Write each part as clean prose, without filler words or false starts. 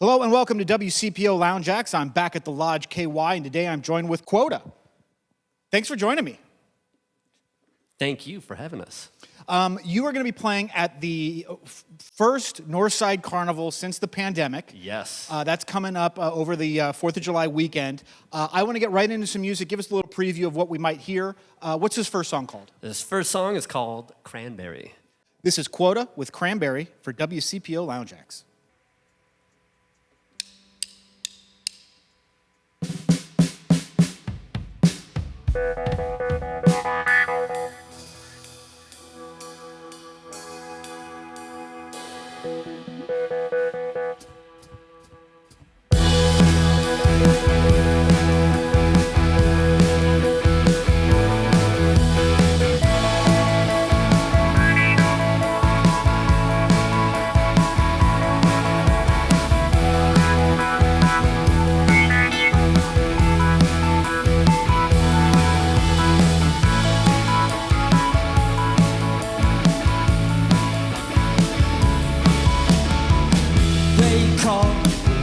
Hello and welcome to WCPO Lounge Acts. I'm back at the Lodge KY, and today I'm joined with Quotah. Thanks for joining me. Thank you for having us. You are going to be playing at the first Northside Carnival since the pandemic. Yes. That's coming up over the 4th of July weekend. I want to get right into some music. Give us a little preview of what we might hear. What's this first song called? This first song is called Cranberry. This is Quotah with Cranberry for WCPO Lounge Acts.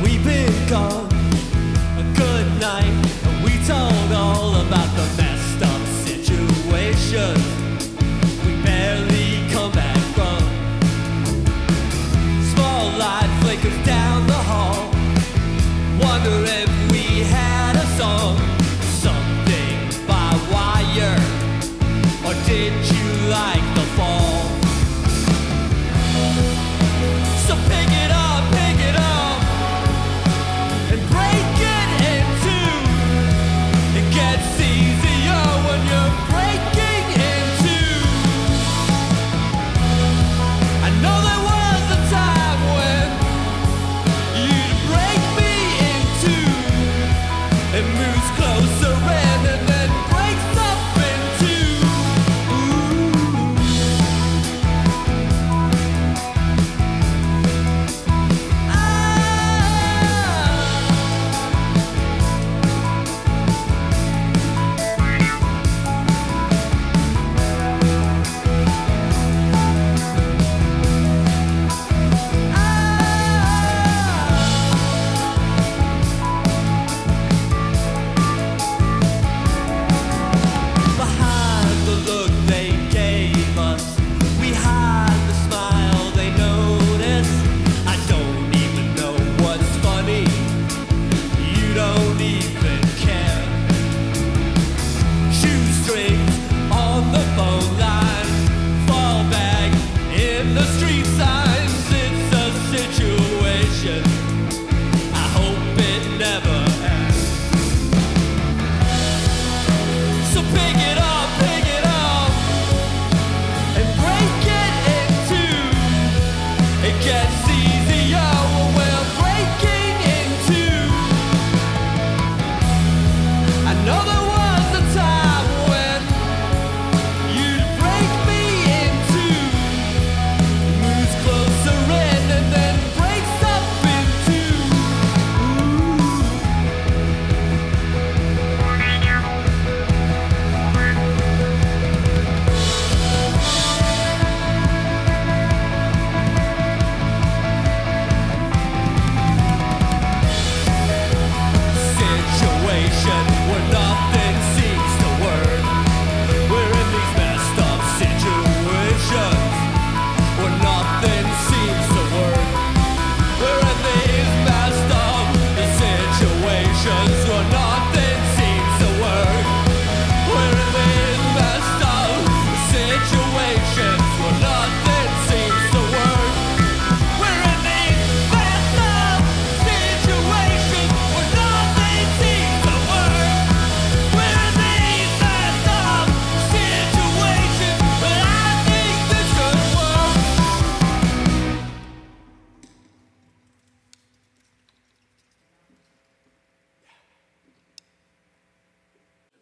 We've been gone a good night, and we told all about the messed up situation we barely come back from. Small light flickers down the hall, wonder if we had a song, something by wire, or did you like the fall? So pick it up.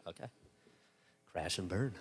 Okay. Crash and burn.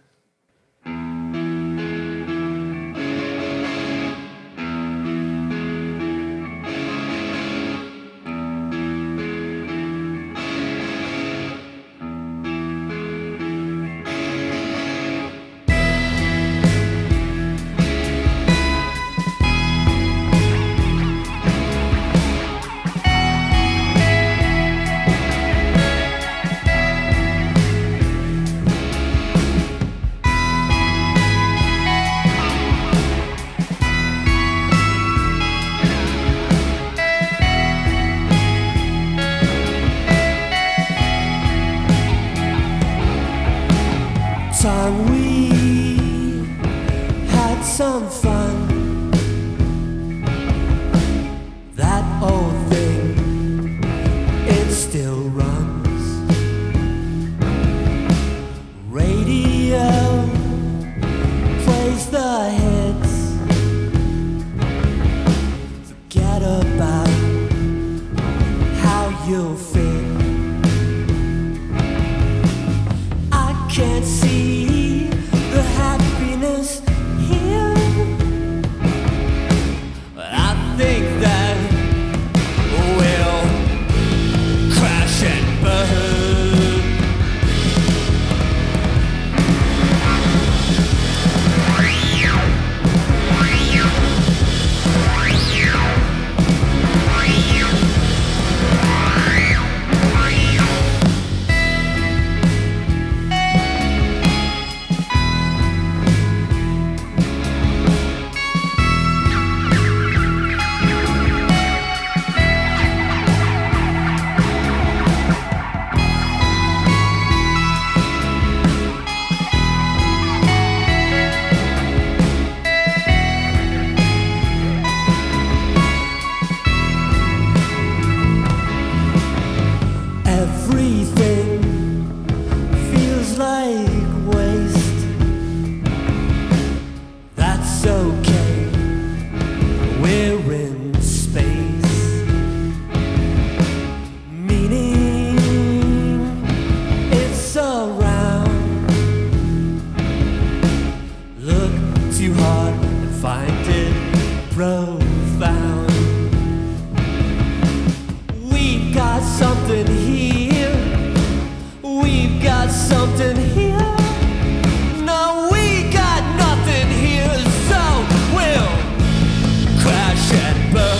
some fun. That old thing, it still runs. Radio plays the hits. Forget about how you'll fit. I can't see the happiness here. But I think that we'll crash and burn. Everything feels like waste. That's okay, we're in space. Meaning it's around. Look too hard and find it profound. We've got something here. We've got something here. No, we got nothing here. So we'll crash and burn.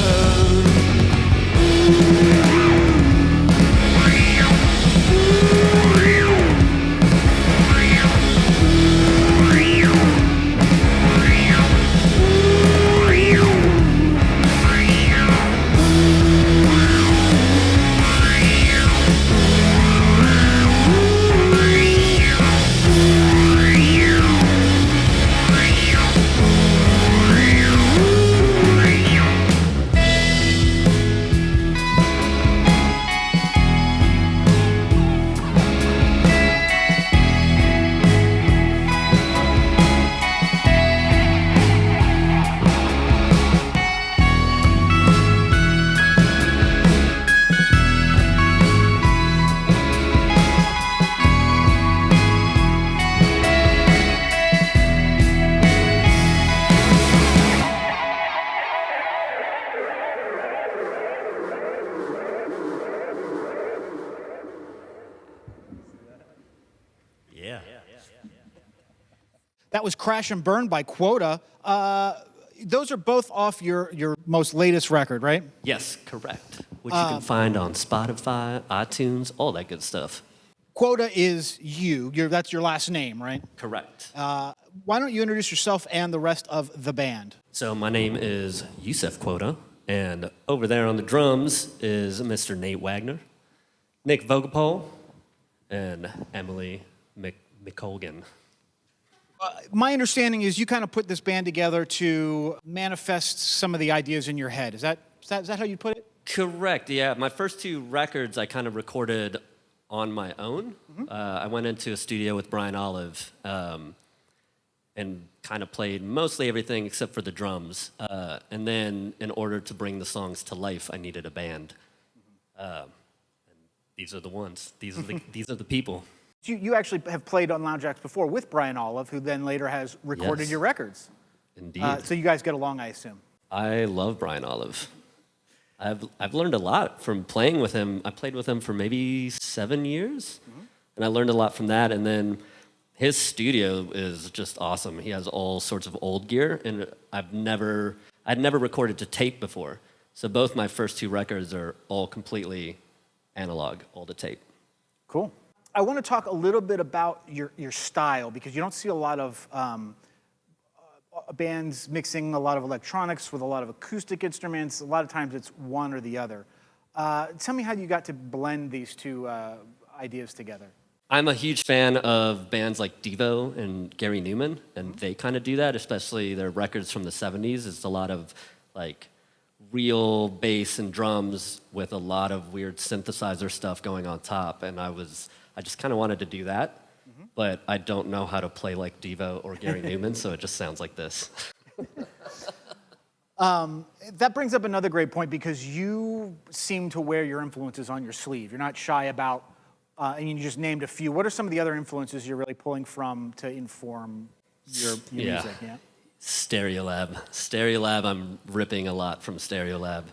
Yeah. That was Crash and Burn by Quotah. Those are both off your most latest record, right? Yes, correct. Which you can find on Spotify, iTunes, all that good stuff. Quotah is you. That's your last name, right? Correct. Why don't you introduce yourself and the rest of the band? So my name is Yusef Quotah, and over there on the drums is Mr. Nate Wagner, Nick Vogapol, and Emily McColgan. My understanding is you kind of put this band together to manifest some of the ideas in your head. Is that how you put it? Correct, yeah. My first two records I kind of recorded on my own. I went into a studio with Brian Olive and kind of played mostly everything except for the drums. And then in order to bring the songs to life, I needed a band. And these are the ones. These are the people. You actually have played on Lounge Acts before with Brian Olive, who then later has recorded Yes. your records. Indeed. So you guys get along, I assume. I love Brian Olive. I've learned a lot from playing with him. I played with him for maybe 7 years, and I learned a lot from that. And then his studio is just awesome. He has all sorts of old gear, and I'd never recorded to tape before. So both my first two records are all completely analog, all to tape. Cool. I want to talk a little bit about your style, because you don't see a lot of bands mixing a lot of electronics with a lot of acoustic instruments. A lot of times it's one or the other. Tell me how you got to blend these two ideas together. I'm a huge fan of bands like Devo and Gary Newman, and they kind of do that, especially their records from the 70s. It's a lot of like real bass and drums with a lot of weird synthesizer stuff going on top, and I just kind of wanted to do that, but I don't know how to play like Devo or Gary Newman, so it just sounds like this. That brings up another great point because you seem to wear your influences on your sleeve. You're not shy about, and you just named a few. What are some of the other influences you're really pulling from to inform your music? Yeah. Stereolab, I'm ripping a lot from Stereolab.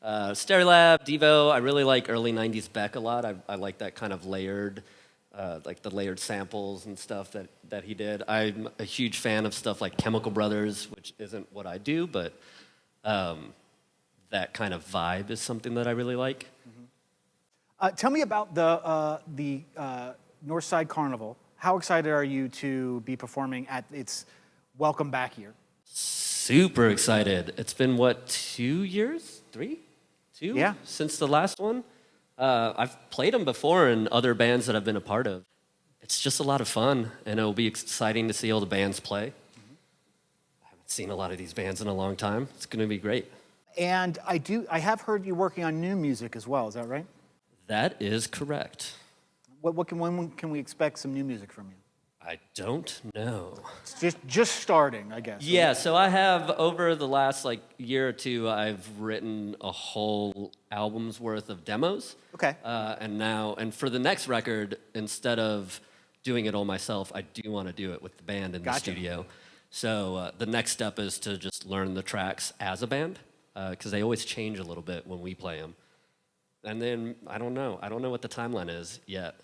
Stereolab, Devo, I really like early 90s Beck a lot. I like that kind of layered, like the layered samples and stuff that he did. I'm a huge fan of stuff like Chemical Brothers, which isn't what I do, but that kind of vibe is something that I really like. Tell me about the Northside Carnival. How excited are you to be performing at its welcome back year? Super excited. It's been, 2 years? 3? 2? Yeah. Since the last one. I've played them before in other bands that I've been a part of. It's just a lot of fun, and it'll be exciting to see all the bands play. I haven't seen a lot of these bands in a long time. It's going to be great. And I have heard you working on new music as well. Is that right? That is correct. When can we expect some new music from you? I don't know. It's just starting, I guess. Yeah, so I have, over the last year or two, I've written a whole album's worth of demos. Okay. And for the next record, instead of doing it all myself, I do want to do it with the band in the studio. So the next step is to just learn the tracks as a band, because they always change a little bit when we play them. And then, I don't know what the timeline is yet.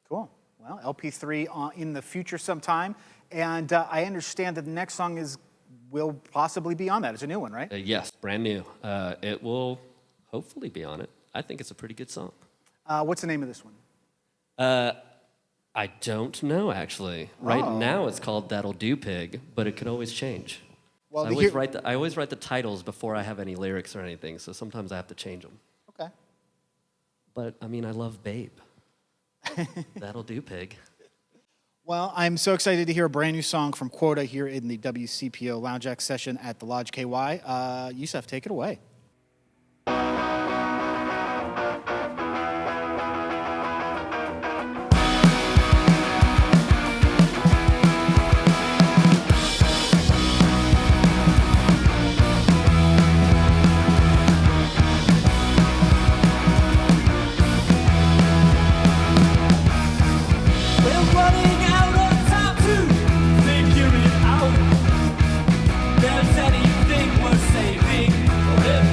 Cool. Well, LP3 in the future sometime. And I understand that the next song will possibly be on that. It's a new one, right? Yes, brand new. It will hopefully be on it. I think it's a pretty good song. What's the name of this one? I don't know, actually. Right now it's called That'll Do Pig, but it could always change. Well, I always write the titles before I have any lyrics or anything, so sometimes I have to change them. Okay. But, I love Babe. That'll do, Pig. Well, I'm so excited to hear a brand new song from Quotah here in the WCPO Lounge Acts session at the Lodge KY. Yusef, take it away. We're running out of time to figure it out. There's anything worth saving, or if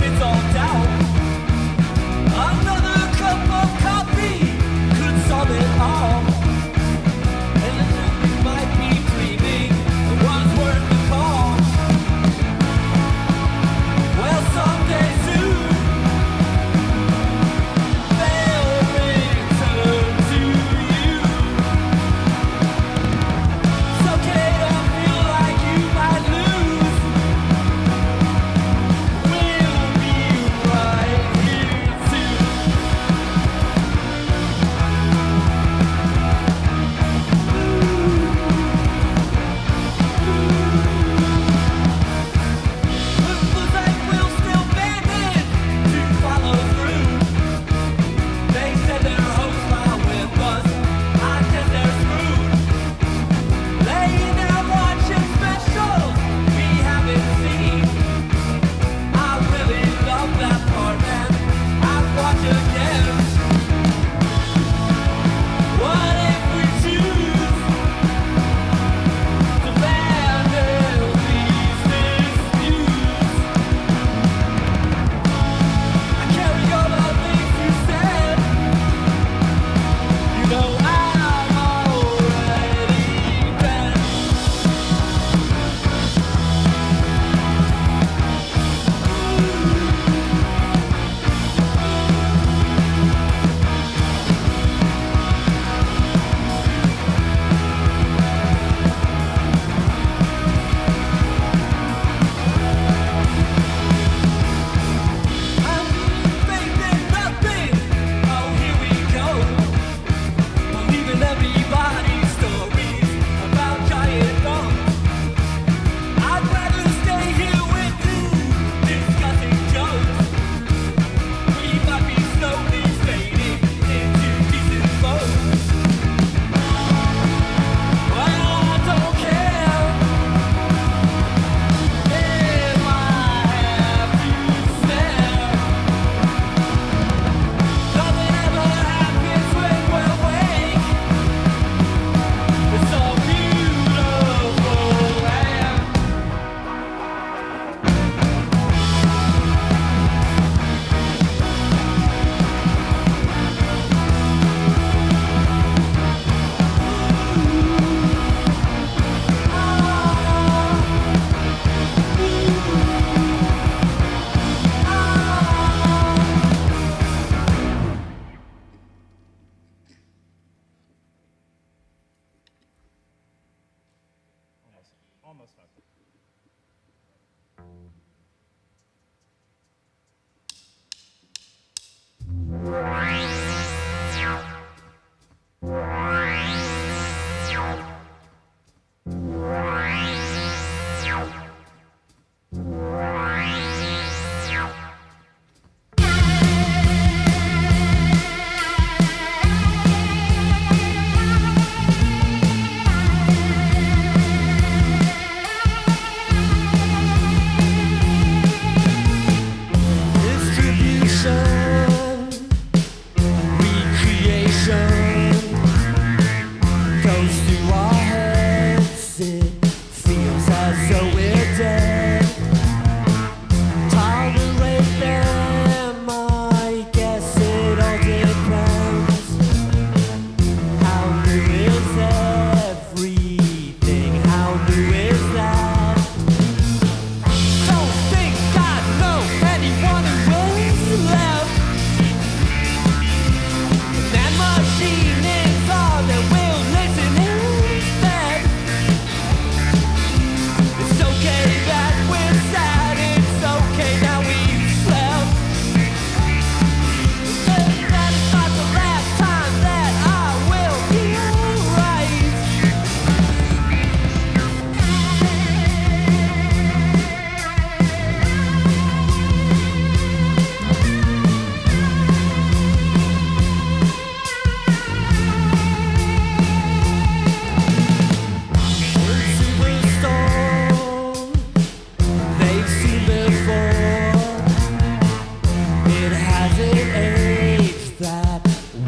hasn't aged that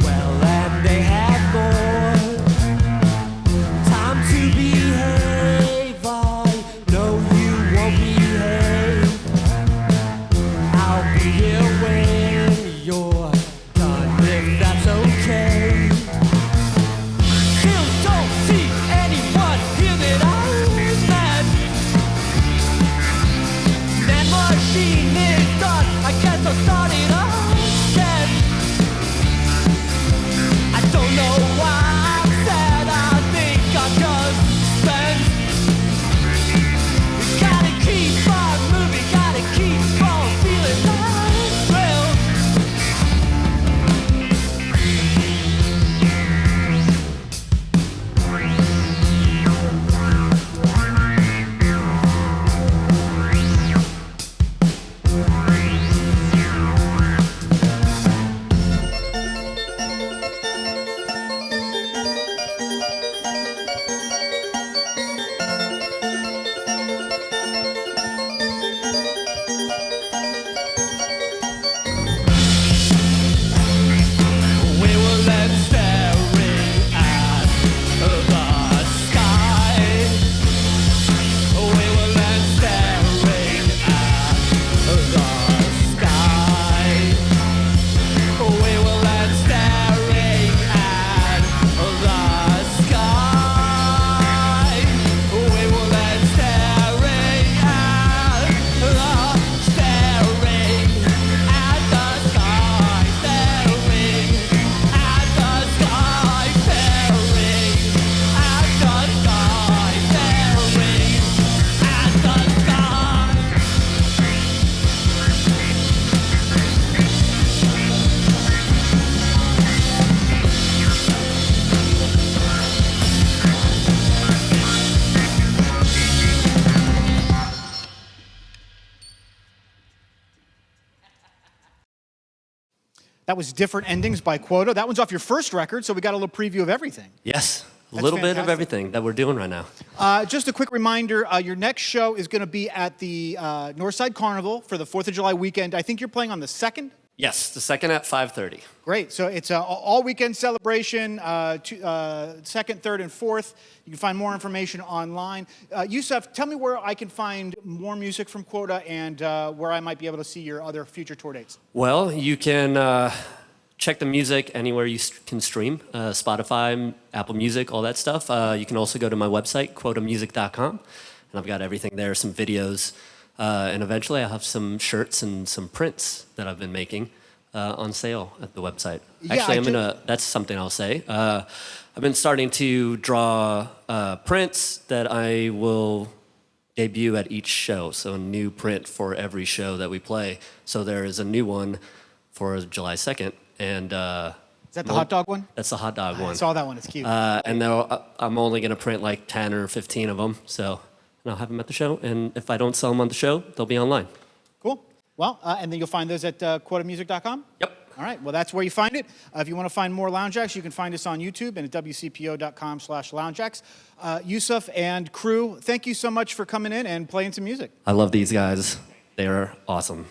well, and they have more time to behave. I know you won't behave. I'll be here when you're done, if that's okay. Still don't see anyone here that I'm mad. That machine is done. I guess I'll start it again. I don't know why I'm sad. I think I'm just spent. Gotta keep on moving. Gotta keep on feeling that thrill. We were left staring at the sky. We were left staring at the sky. We were left staring at the sky. We were left staring at the staring at the sky, staring at the sky, staring at the sky, staring at the sky. That was Different Endings by Quotah. That one's off your first record, so we got a little preview of everything. Yes, a That's little bit of fantastic. everything that we're doing right now. Just a quick reminder, your next show is going to be at the Northside Carnival for the 4th of July weekend. I think you're playing on the 2nd? Yes, the second at 5:30. Great. So it's an all-weekend celebration, 2nd, 3rd, and 4th. You can find more information online. Yusuf, tell me where I can find more music from Quotah and where I might be able to see your other future tour dates. Well, you can check the music anywhere you can stream, Spotify, Apple Music, all that stuff. You can also go to my website, quotahmusic.com, and I've got everything there, some videos, and eventually I'll have some shirts and some prints that I've been making on sale at the website. Yeah, Actually, that's something I'll say. I've been starting to draw prints that I will debut at each show, so a new print for every show that we play. So there is a new one for July 2nd. And Is that the hot dog one? that's the hot dog I one. saw that one. It's cute. And I'm only going to print like 10 or 15 of them. So and I'll have them at the show. And if I don't sell them on the show, they'll be online. Cool. Well, and then you'll find those at quotahmusic.com? Yep. All right. Well, that's where you find it. If you want to find more Lounge Acts, you can find us on YouTube and at WCPO.com/Lounge Acts. Yusuf and crew, thank you so much for coming in and playing some music. I love these guys. They are awesome.